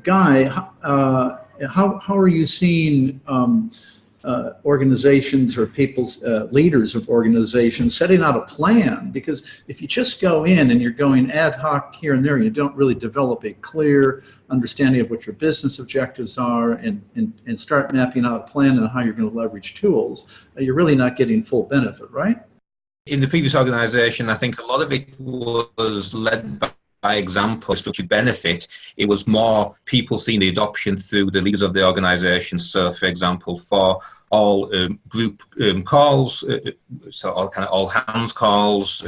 Guy, how are you seeing organizations or people's leaders of organizations setting out a plan? Because if you just go in and you're going ad hoc here and there, you don't really develop a clear understanding of what your business objectives are and start mapping out a plan on how you're going to leverage tools, you're really not getting full benefit, right? In the previous organization, I think a lot of it was led by example, structured benefit. It was more people seeing the adoption through the leaders of the organization. So, for example, for all group calls, so all hands calls,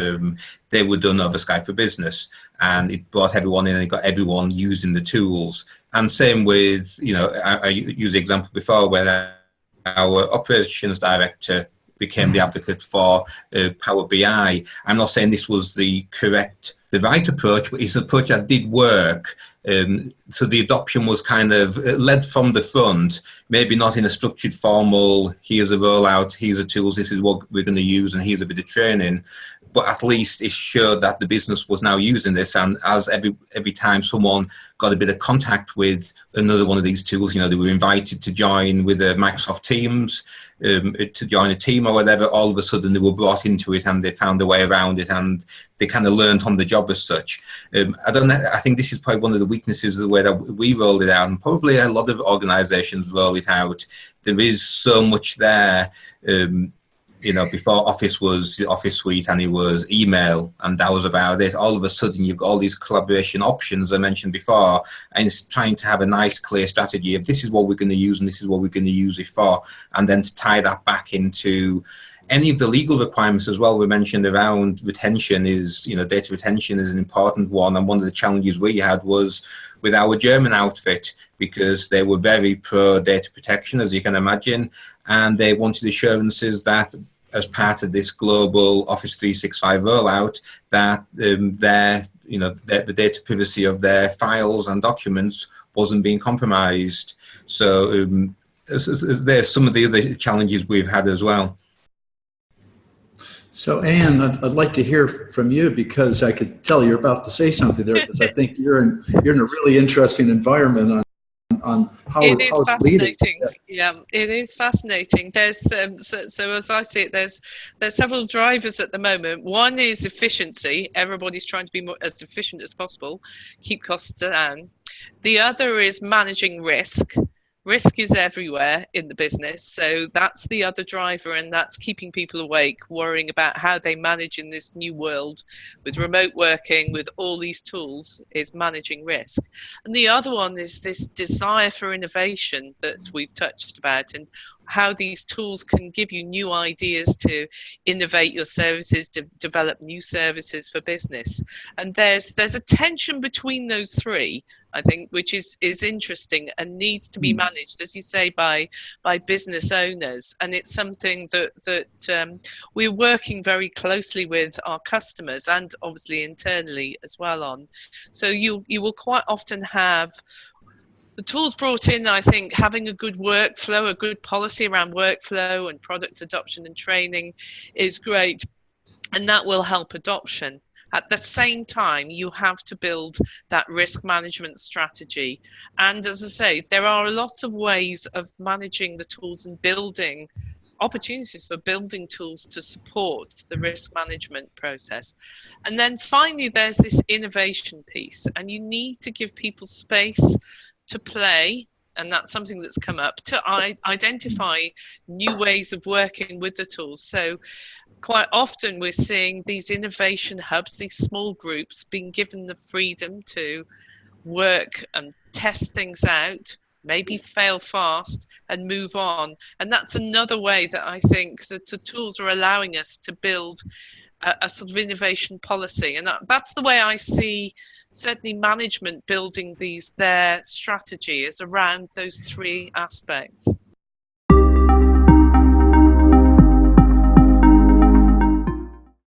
they were done over Skype for Business, and it brought everyone in and it got everyone using the tools. And same with, I used the example before where our operations director became the advocate for Power BI. I'm not saying this was the right approach, but it's an approach that did work. So the adoption was kind of led from the front, maybe not in a structured, formal, here's a rollout, here's the tools, this is what we're going to use, and here's a bit of training. But at least it showed that the business was now using this, and as every time someone got a bit of contact with another one of these tools, they were invited to join with Microsoft Teams, to join a team or whatever, all of a sudden they were brought into it and they found their way around it and they kind of learned on the job as such. I think this is probably one of the weaknesses of the way that we rolled it out, and probably a lot of organizations roll it out. There is so much there. Before Office was the Office suite and it was email and that was about it. All of a sudden you've got all these collaboration options I mentioned before, and it's trying to have a nice clear strategy of this is what we're going to use and this is what we're going to use it for, and then to tie that back into any of the legal requirements as well. We mentioned around retention is, data retention is an important one, and one of the challenges we had was with our German outfit, because they were very pro data protection, as you can imagine, and they wanted assurances that as part of this global Office 365 rollout, that the data privacy of their files and documents wasn't being compromised. So there's some of the other challenges we've had as well. So Anne, I'd like to hear from you, because I could tell you're about to say something there, because I think you're in a really interesting environment on how it is fascinating. Yeah, it is fascinating. There's so as I see it, there's several drivers at the moment. One is efficiency. Everybody's trying to be as efficient as possible, keep costs down. The other is managing risk. Risk is everywhere in the business, so that's the other driver, and that's keeping people awake, worrying about how they manage in this new world with remote working, with all these tools, is managing risk. And the other one is this desire for innovation that we've touched about, and how these tools can give you new ideas to innovate your services, to develop new services for business. And there's a tension between those three, I think, which is interesting and needs to be managed, as you say, by business owners. And it's something that we're working very closely with our customers and obviously internally as well on. So you will quite often have the tools brought in. I think having a good workflow, a good policy around workflow and product adoption and training is great, and that will help adoption. At the same time, you have to build that risk management strategy. And as I say, there are lots of ways of managing the tools and building opportunities for building tools to support the risk management process. And then finally, there's this innovation piece, and you need to give people space to play, and that's something that's come up, to identify new ways of working with the tools. So quite often we're seeing these innovation hubs, these small groups, being given the freedom to work and test things out, maybe fail fast and move on. And that's another way that I think that the tools are allowing us to build a sort of innovation policy. And that's the way I see certainly management building their strategy, is around those three aspects.